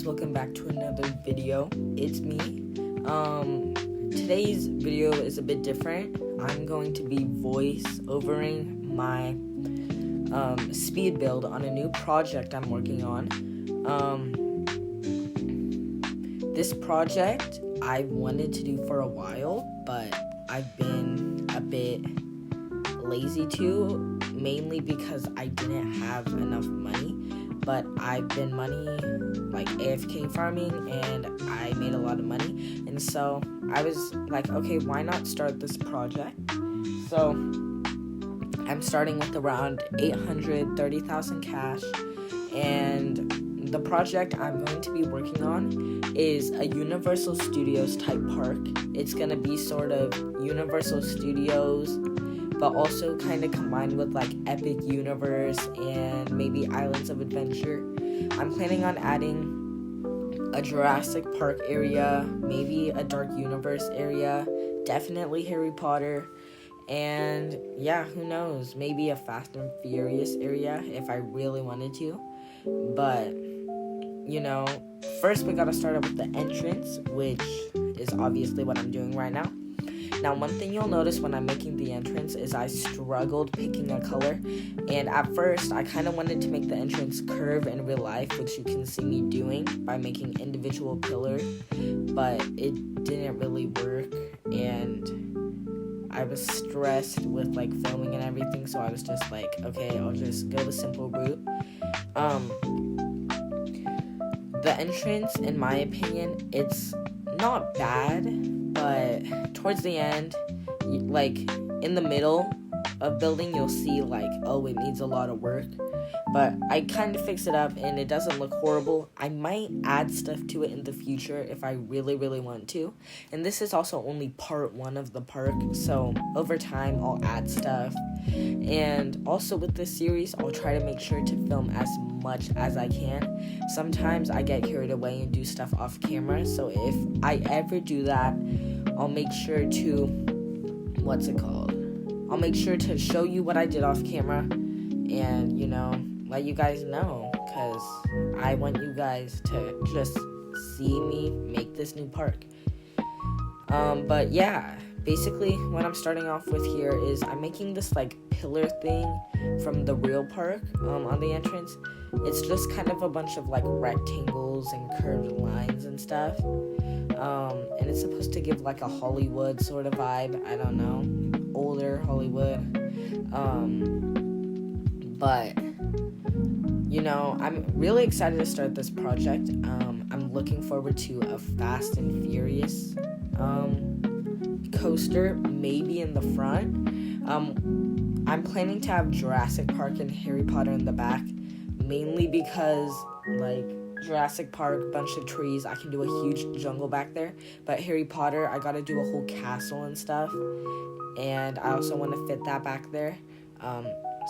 guys, welcome back to another video. It's me. Today's video is a bit different. I'm going to be voice-overing my speed build on a new project I'm working on. This project I've wanted to do for a while, but I've been a bit lazy to, mainly because I didn't have enough money. But I've been like AFK farming, and I made a lot of money, and so I was like, okay, why not start this project? So I'm starting with around 830,000 cash, and the project I'm going to be working on is a Universal Studios type park. It's gonna be sort of Universal Studios, but also kind of combined with like Epic Universe and maybe Islands of Adventure. I'm planning on adding a Jurassic Park area, maybe a Dark Universe area, definitely Harry Potter, and yeah, who knows, maybe a Fast and Furious area if I really wanted to. But, you know, first we gotta start off with the entrance, which is obviously what I'm doing right now. Now, one thing you'll notice when I'm making the entrance is I struggled picking a color, and at first I kind of wanted to make the entrance curve in real life, which you can see me doing by making individual pillars, but it didn't really work, and I was stressed with like filming and everything, so I was just like, okay, I'll just go the simple route. The entrance, in my opinion, it's not bad, but towards the end, like in the middle of building, you'll see like, oh, it needs a lot of work, but I kind of fixed it up and it doesn't look horrible. I might add stuff to it in the future if I really want to, and this is also only part 1 of the park, so over time I'll add stuff. And also with this series, I'll try to make sure to film as much as I can. Sometimes I get carried away and do stuff off camera, so if I ever do that, I'll make sure to, I'll make sure to show you what I did off camera and, you know, let you guys know, because I want you guys to just see me make this new park. But yeah, basically what I'm starting off with here is I'm making this like pillar thing from the real park on the entrance. It's just kind of a bunch of like rectangles and curved lines and stuff. And it's supposed to give like a Hollywood sort of vibe. I don't know, older Hollywood. But you know, I'm really excited to start this project. I'm looking forward to a Fast and Furious coaster, maybe in the front. I'm planning to have Jurassic Park and Harry Potter in the back, mainly because like Jurassic Park, bunch of trees, I can do a huge jungle back there, but Harry Potter, I gotta do a whole castle and stuff, and I also want to fit that back there.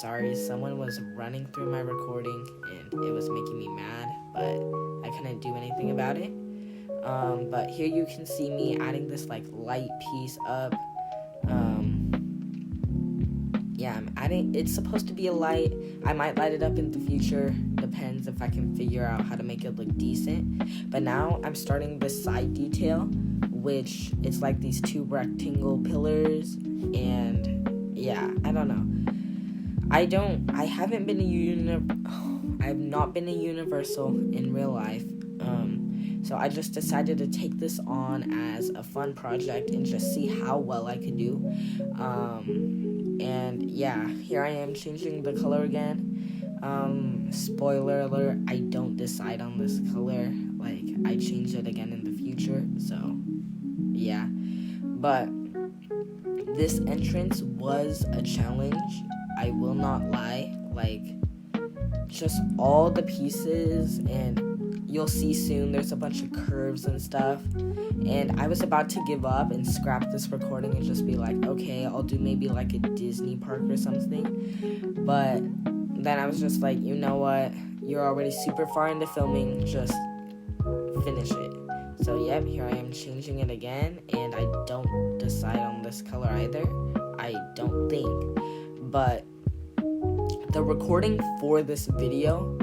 Sorry, someone was running through my recording and it was making me mad, but I couldn't do anything about it. But here you can see me adding this like light piece up. Yeah, I'm adding, it's supposed to be a light. I might light it up in the future, depends if I can figure out how to make it look decent. But now I'm starting this side detail, which it's like these 2 rectangle pillars, and yeah, I don't know. I have not been a Universal in real life, so I just decided to take this on as a fun project and just see how well I can do. And yeah, here I am changing the color again. Spoiler alert, I don't decide on this color, like I change it again in the future, so yeah. But this entrance was a challenge, I will not lie. Like, just all the pieces, and you'll see soon there's a bunch of curves and stuff, and I was about to give up and scrap this recording and just be like, okay, I'll do maybe like a Disney park or something, but then I was just like, you know what, you're already super far into filming, just finish it. So yep, here I am changing it again, and I don't decide on this color either, I don't think, but the recording for this video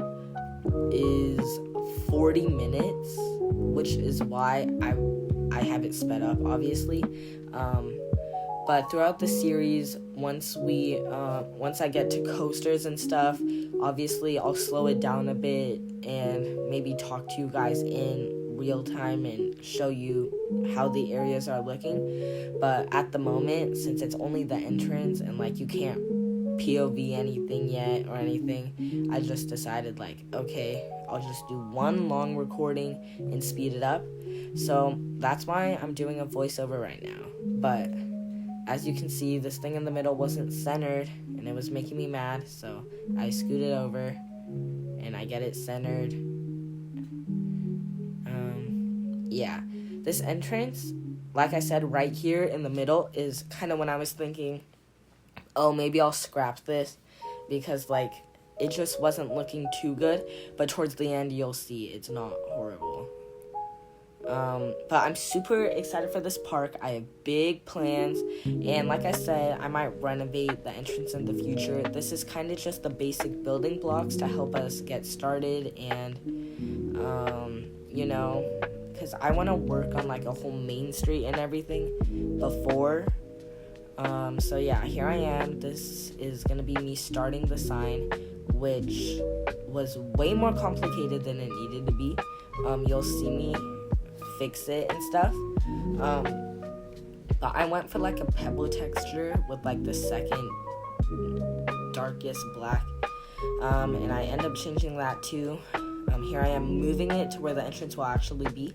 is 40 minutes, which is why I have it sped up, obviously. But throughout the series, once I get to coasters and stuff, obviously I'll slow it down a bit and maybe talk to you guys in real time and show you how the areas are looking. But at the moment, since it's only the entrance and like you can't POV anything yet or anything, I just decided like, okay, I'll just do one long recording and speed it up. So that's why I'm doing a voiceover right now. But as you can see, this thing in the middle wasn't centered and it was making me mad, so I scooted over and I get it centered. Yeah, this entrance, like I said, right here in the middle is kind of when I was thinking, oh, maybe I'll scrap this because like it just wasn't looking too good, but towards the end you'll see it's not horrible. But I'm super excited for this park. I have big plans, and like I said, I might renovate the entrance in the future. This is kind of just the basic building blocks to help us get started, and you know, because I want to work on like a whole main street and everything before. So yeah, here I am. This is gonna be me starting the sign, which was way more complicated than it needed to be. You'll see me fix it and stuff. But I went for like a pebble texture with like the second darkest black. And I end up changing that too. Here I am moving it to where the entrance will actually be.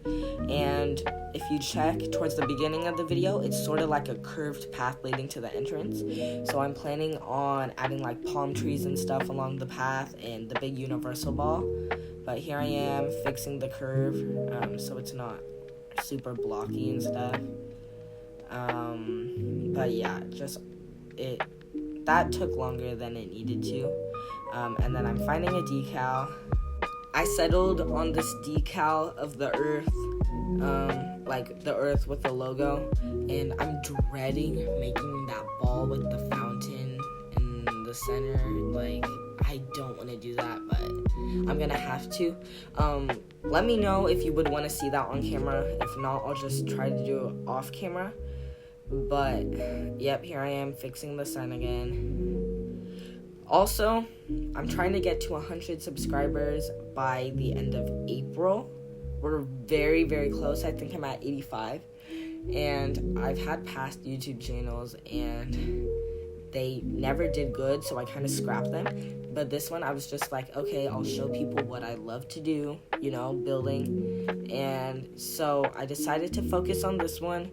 And if you check towards the beginning of the video, it's sort of like a curved path leading to the entrance. So I'm planning on adding like palm trees and stuff along the path and the big universal ball. But here I am fixing the curve so it's not super blocky and stuff. But yeah, that took longer than it needed to. And then I'm finding a decal. I settled on this decal of the earth, like the earth with the logo, and I'm dreading making that ball with the fountain in the center. Like, I don't want to do that, but I'm gonna have to. Let me know if you would want to see that on camera. If not, I'll just try to do it off camera. But yep, here I am fixing the sign again. Also, I'm trying to get to 100 subscribers by the end of April. We're very, very close. I think I'm at 85. And I've had past YouTube channels and they never did good, so I kind of scrapped them. But this one, I was just like, okay, I'll show people what I love to do, you know, building. And so I decided to focus on this one.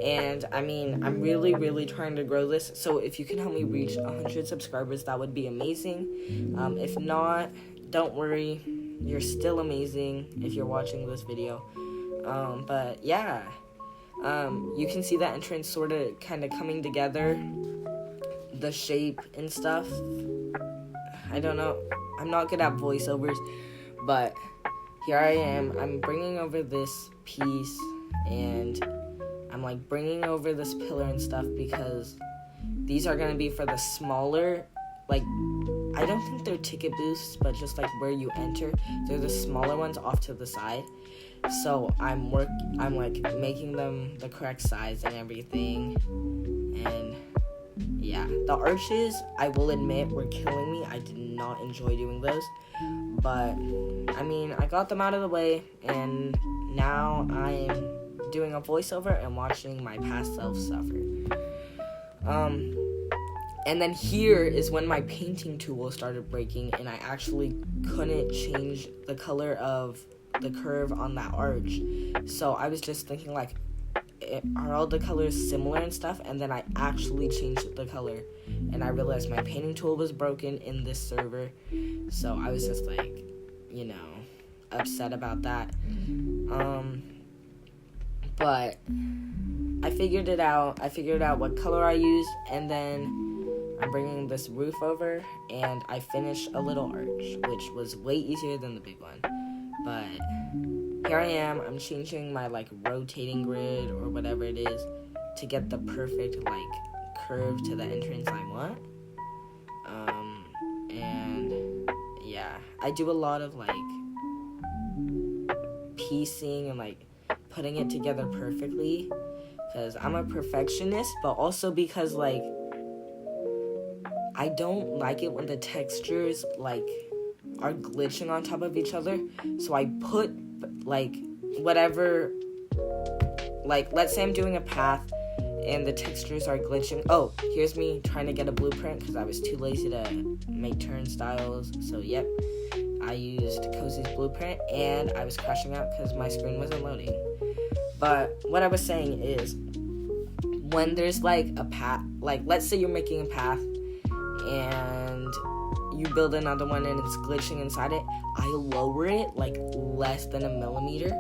And I mean, I'm really, really trying to grow this. So if you can help me reach 100 subscribers, that would be amazing. If not, don't worry. You're still amazing if you're watching this video. But yeah, you can see that entrance sort of kind of coming together. The shape and stuff. I don't know. I'm not good at voiceovers, but here I am. I'm bringing over this piece and I'm like bringing over this pillar and stuff because these are going to be for the smaller, like, I don't think they're ticket booths, but just like where you enter. They're the smaller ones off to the side. So I'm like making them the correct size and everything. And yeah, the arches, I will admit, were killing me. I did not enjoy doing those. But, I mean, I got them out of the way, and now I am doing a voiceover and watching my past self suffer. And then here is when my painting tool started breaking, and I actually couldn't change the color of the curve on that arch. So I was just thinking, like, are all the colors similar and stuff? And then I actually changed the color and I realized my painting tool was broken in this server. So I was just like, you know, upset about that. But I figured it out. I figured out what color I used, and then I'm bringing this roof over and I finished a little arch, which was way easier than the big one. But here I am, I'm changing my like rotating grid or whatever it is to get the perfect like curve to the entrance I want. And yeah, I do a lot of like piecing and like putting it together perfectly, because I'm a perfectionist, but also because like I don't like it when the textures like are glitching on top of each other. So I put like whatever, like let's say I'm doing a path and the textures are glitching. Oh, here's me trying to get a blueprint because I was too lazy to make turnstiles. So yep, I used Cozy's blueprint and I was crashing out because my screen wasn't loading. But what I was saying is, when there's like a path, like let's say you're making a path and you build another one and it's glitching inside it, I lower it like less than 1 millimeter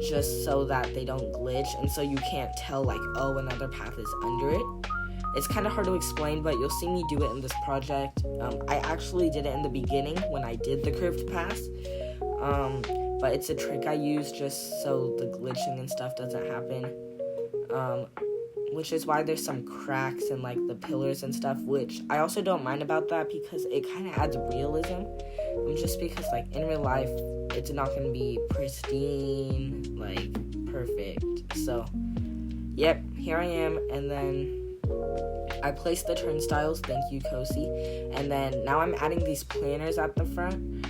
just so that they don't glitch, and so you can't tell like, oh, another path is under it. It's kind of hard to explain, but you'll see me do it in this project. I actually did it in the beginning when I did the curved paths, but it's a trick I use just so the glitching and stuff doesn't happen, which is why there's some cracks in like the pillars and stuff, which I also don't mind about that because it kind of adds realism, just because like in real life it's not going to be pristine, like perfect. So yep, here I am, and then I placed the turnstiles, thank you Cozy, and then now I'm adding these planners at the front.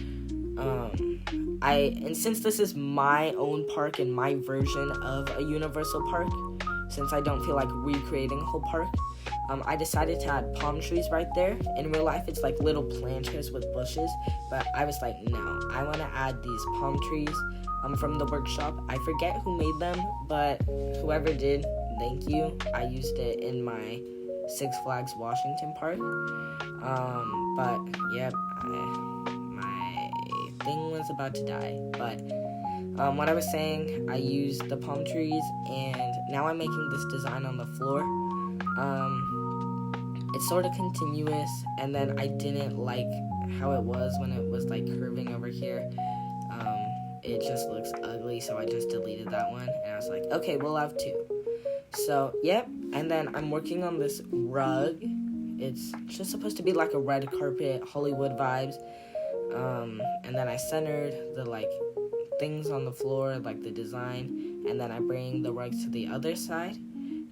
And since this is my own park and my version of a universal park, since I don't feel like recreating a whole park, I decided to add palm trees right there. In real life, it's like little planters with bushes, but I was like, no, I want to add these palm trees from the workshop. I forget who made them, but whoever did, thank you. I used it in my Six Flags Washington Park. But yep, my thing was about to die. But what I was saying, I used the palm trees, and now I'm making this design on the floor. It's sort of continuous, and then I didn't like how it was when it was like curving over here. It just looks ugly, so I just deleted that one, and I was like, okay, we'll have two. So yep, and then I'm working on this rug. It's just supposed to be like a red carpet, Hollywood vibes. And then I centered the like things on the floor, like the design, and then I bring the rug to the other side,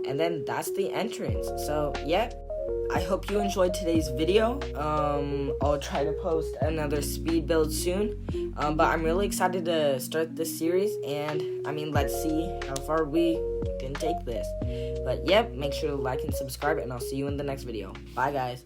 and then that's the entrance. So yeah, I hope you enjoyed today's video. I'll try to post another speed build soon, but I'm really excited to start this series, and I mean, let's see how far we can take this. But yep, make sure to like and subscribe, and I'll see you in the next video. Bye guys.